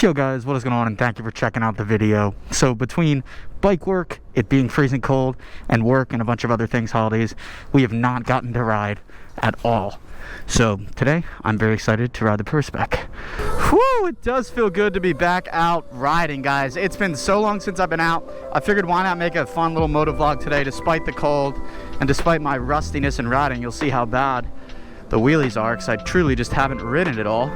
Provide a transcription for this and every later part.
Yo guys, what is going on, and thank you for checking out the video. So between bike work, it being freezing cold, and work and a bunch of other things, holidays, we have not gotten to ride at all. So today I'm very excited to ride the Pro Spec. Whew, it does feel good to be back out riding, guys. It's been so long since I've been out. I figured why not make a fun little moto vlog today despite the cold and despite my rustiness in riding. You'll see how bad the wheelies are because I truly just haven't ridden it all.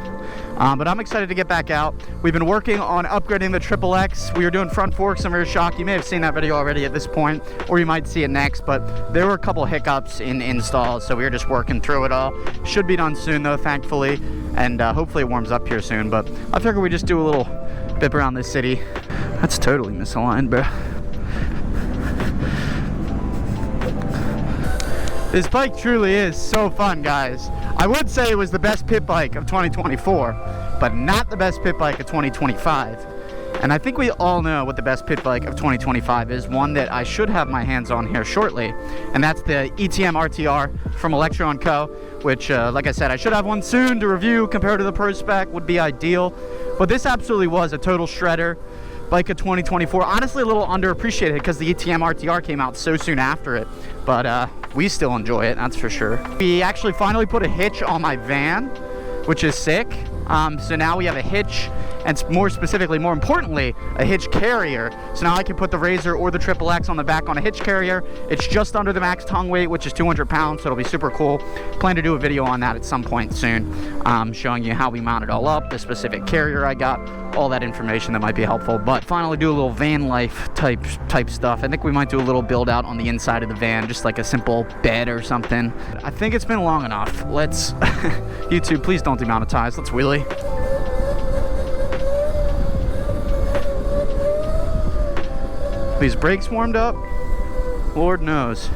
But I'm excited to get back out. We've been working on upgrading the XXX. We were doing front forks and rear shock. You may have seen that video already at this point, or you might see it next, but there were a couple hiccups in installs, so we were just working through it all. Should be done soon though, thankfully, and hopefully it warms up here soon. But I figure we just do a little bip around this city. That's totally misaligned, bro. This bike truly is so fun, guys. I would say it was the best pit bike of 2024, but not the best pit bike of 2025. And I think we all know what the best pit bike of 2025 is, one that I should have my hands on here shortly, and that's the ETM RTR from Electro & Co., which, like I said, I should have one soon to review compared to the Pro Spec, would be ideal. But this absolutely was a total shredder bike of 2024. Honestly, a little underappreciated because the ETM RTR came out so soon after it, but we still enjoy it, that's for sure. We actually finally put a hitch on my van, which is sick. So now we have a hitch, and more specifically, more importantly, a hitch carrier. So now I can put the Razor or the XXX on the back on a hitch carrier. It's just under the max tongue weight, which is 200 pounds, so it'll be super cool. Plan to do a video on that at some point soon, showing you how we mount it all up, the specific carrier I got, all that information that might be helpful. But finally do a little van life type stuff. I think we might do a little build out on the inside of the van, just like a simple bed or something. I think it's been long enough. Let's YouTube, please don't demonetize. Let's wheelie. These brakes warmed up, Lord knows.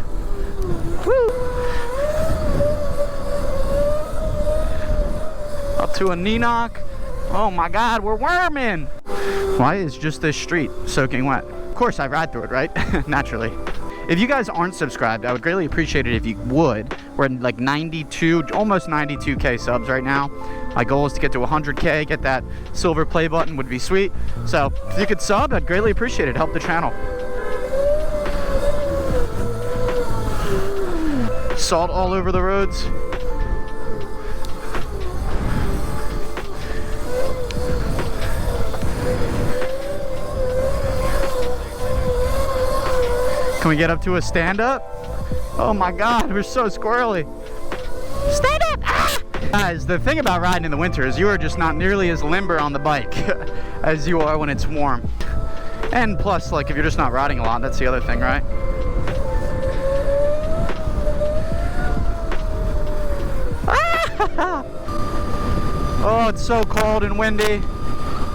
Woo! Up to a knee knock. Oh my God, we're worming. Why is just this street soaking wet? Of course I ride through it, right? Naturally. If you guys aren't subscribed, I would greatly appreciate it if you would. We're at like 92, almost 92K subs right now. My goal is to get to 100K, get that silver play button would be sweet. So if you could sub, I'd greatly appreciate it. Help the channel. Salt all over the roads. Can we get up to a stand-up? Oh my God, we're so squirrely. Stand up! Ah! Guys, the thing about riding in the winter is you are just not nearly as limber on the bike as you are when it's warm. And plus, like, if you're just not riding a lot, that's the other thing, right? Ah! Oh, it's so cold and windy.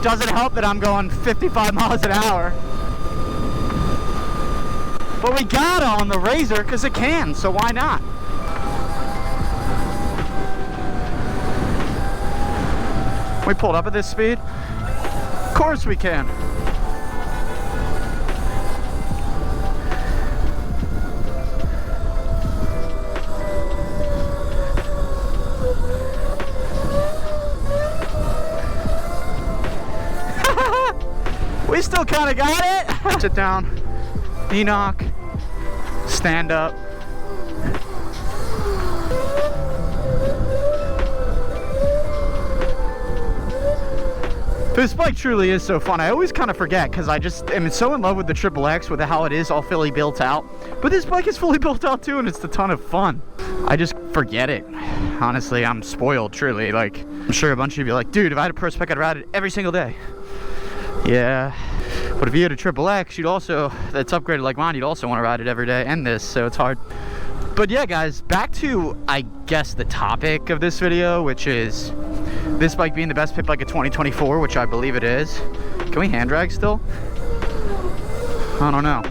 Doesn't help that I'm going 55 miles an hour. But we got on the Razor because it can, so why not? We pulled up at this speed? Of course we can. We still kind of got it. Sit down, knee knock, stand up. This bike truly is so fun. I always kind of forget because I just am so in love with the XXX, with how it is all fully built out. But this bike is fully built out too, and it's a ton of fun. I just forget it. Honestly, I'm spoiled, truly. Like, I'm sure a bunch of you be like, dude, if I had a Pro Spec, I'd ride it every single day. Yeah. But if you had a XXX, you'd also, that's upgraded like mine, you'd also want to ride it every day, and this, so it's hard. But yeah, guys, back to, I guess, the topic of this video, which is this bike being the best pit bike of 2024, which I believe it is. Can we hand drag still? I don't know.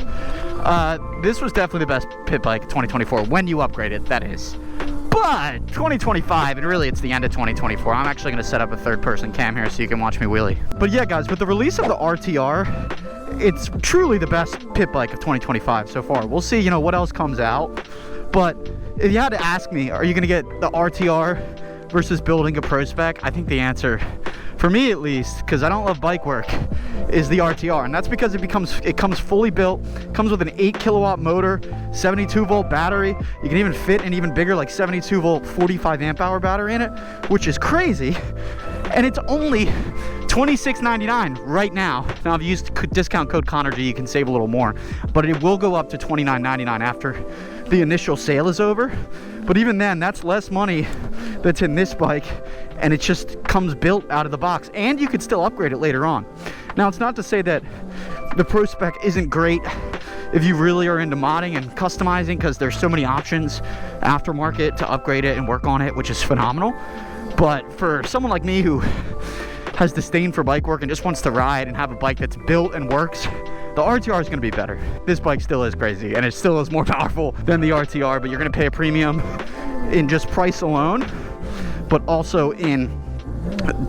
This was definitely the best pit bike of 2024, when you upgrade it, that is. But 2025, and really it's the end of 2024. I'm actually going to set up a third-person cam here so you can watch me wheelie. But yeah, guys, with the release of the RTR, it's truly the best pit bike of 2025 so far. We'll see, you know, what else comes out. But if you had to ask me, are you going to get the RTR versus building a Pro Spec? I think the answer for me at least, because I don't love bike work, is the RTR. And that's because it comes fully built, comes with an 8 kilowatt motor, 72 volt battery. You can even fit an even bigger, like 72 volt 45 amp hour battery in it, which is crazy. And it's only $26.99 right now. Now, if you use discount code ConnorG, you can save a little more, but it will go up to $29.99 after the initial sale is over. But even then, that's less money that's in this bike, and it just comes built out of the box, and you could still upgrade it later on. Now, it's not to say that the Pro Spec isn't great if you really are into modding and customizing, because there's so many options aftermarket to upgrade it and work on it, which is phenomenal. But for someone like me who has disdain for bike work and just wants to ride and have a bike that's built and works, the RTR is going to be better. This bike still is crazy, and it still is more powerful than the RTR, but you're going to pay a premium in just price alone, but also in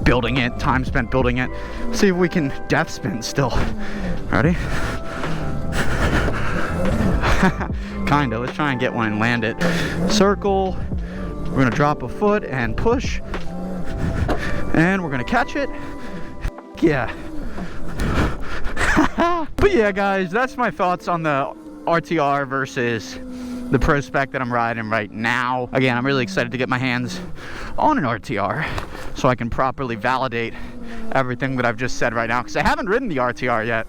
building it, time spent building it. See if we can death spin still. Ready? Kinda. Let's try and get one and land it. Circle. We're going to drop a foot and push, and we're going to catch it. Yeah. But yeah, guys, that's my thoughts on the RTR versus the Pro Spec that I'm riding right now. Again, I'm really excited to get my hands on an RTR so I can properly validate everything that I've just said right now, because I haven't ridden the RTR yet.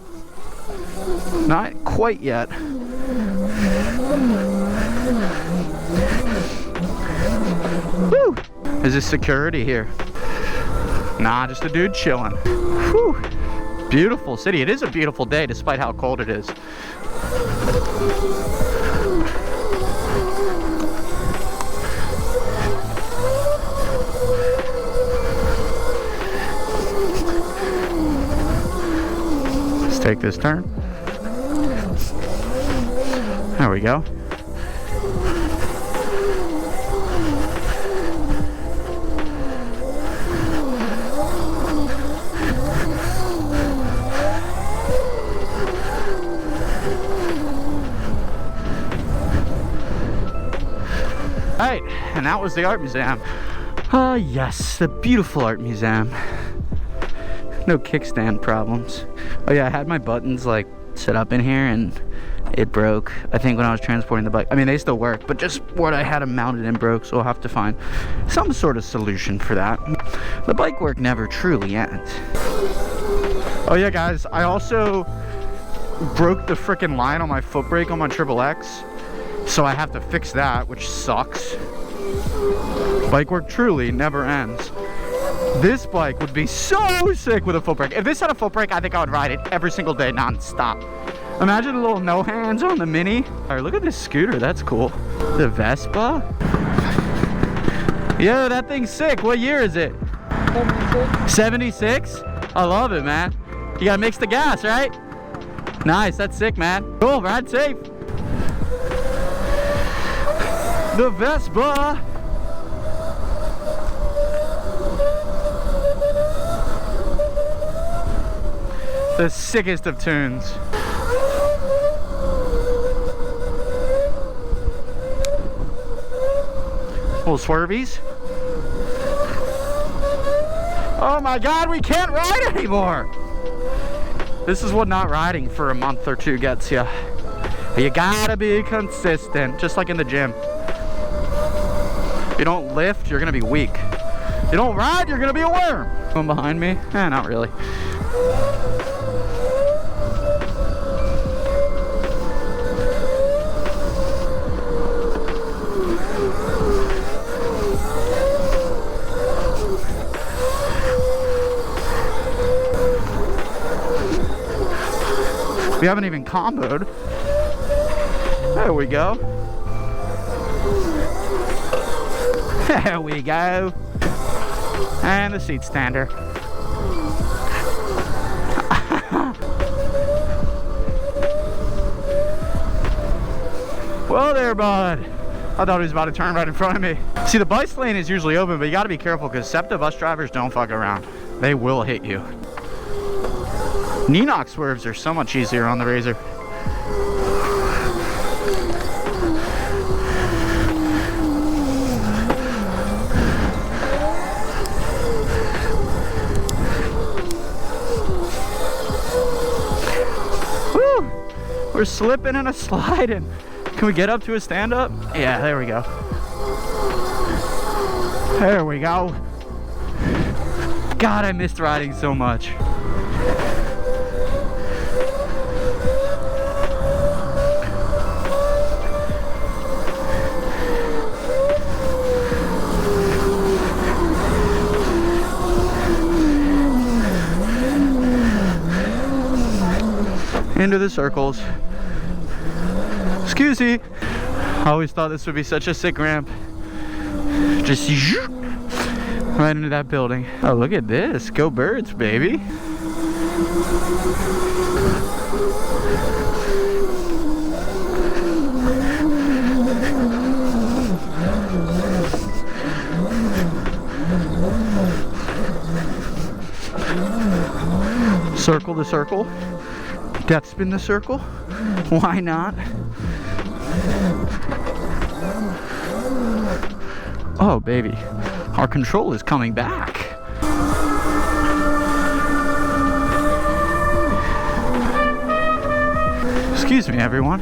Not quite yet. Woo! Is this security here? Nah, just a dude chilling. Whew. Beautiful city. It is a beautiful day despite how cold it is. Let's take this turn. There we go. Right, and that was the art museum. Ah, yes, the beautiful art museum. No kickstand problems. Oh yeah, I had my buttons like set up in here and it broke, I think, when I was transporting the bike. I mean, they still work, but just what I had them mounted in broke, so I'll have to find some sort of solution for that. The bike work never truly ends. Oh yeah, guys, I also broke the frickin' line on my foot brake on my XXX. So I have to fix that, which sucks. Bike work truly never ends. This bike would be so sick with a foot brake. If this had a foot brake, I think I would ride it every single day non-stop. Imagine a little no hands on the Mini. All right, look at this scooter, that's cool. The Vespa? Yo, that thing's sick. What year is it? 76? I love it, man. You gotta mix the gas, right? Nice, that's sick, man. Cool, ride safe. The Vespa. The sickest of tunes. Little swervies. Oh my God, we can't ride anymore. This is what not riding for a month or two gets you. You gotta be consistent, just like in the gym. If you don't lift, you're gonna be weak. If you don't ride, you're gonna be a worm. Going behind me? Eh, not really. We haven't even comboed. There we go. There we go. And the seat stander. Whoa there, bud. I thought he was about to turn right in front of me. See, the bike lane is usually open, but you gotta be careful because SEPTA bus drivers don't fuck around. They will hit you. Ninox swerves are so much easier on the Razor. We're slipping and a sliding. Can we get up to a stand-up? Yeah, there we go. There we go. God, I missed riding so much. Into the circles. Excuse me. I always thought this would be such a sick ramp. Just right into that building. Oh, look at this. Go Birds, baby. Circle the circle. Death spin the circle. Why not? Oh, baby. Our control is coming back. Excuse me, everyone.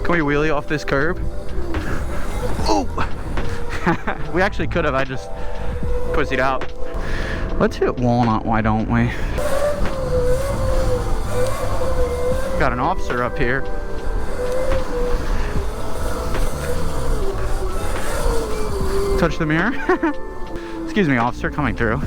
Can we wheelie off this curb? Oh! We actually could have. I just pussied out. Let's hit Walnut, why don't we? Got an officer up here. Touch the mirror. Excuse me, officer, coming through.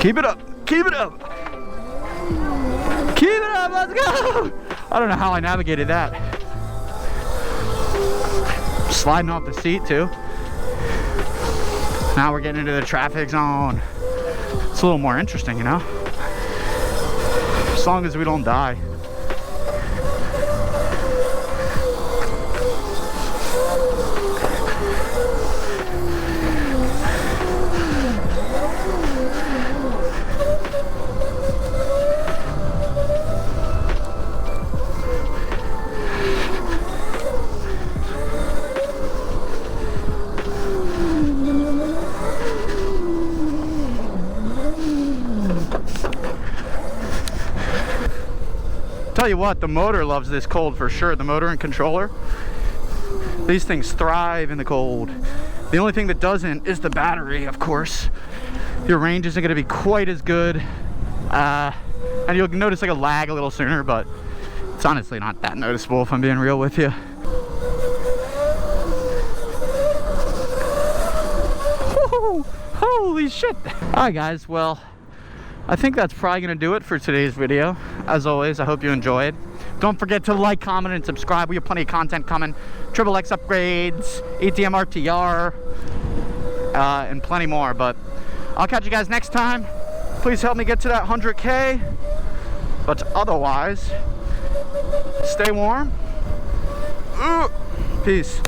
Keep it up. Keep it up. Keep it up. Let's go. I don't know how I navigated that. Sliding off the seat too. Now we're getting into the traffic zone. It's a little more interesting, you know? As long as we don't die. Tell you what, the motor loves this cold for sure. The motor and controller, these things thrive in the cold. The only thing that doesn't is the battery, of course. Your range isn't going to be quite as good, and you'll notice like a lag a little sooner, but it's honestly not that noticeable if I'm being real with you. Woo-hoo! Holy shit! Alright guys, well, I think that's probably going to do it for today's video. As always, I hope you enjoyed. Don't forget to like, comment, and subscribe. We have plenty of content coming. XXX upgrades, ATM RTR, and plenty more. But I'll catch you guys next time. Please help me get to that 100K. But otherwise, stay warm. Peace.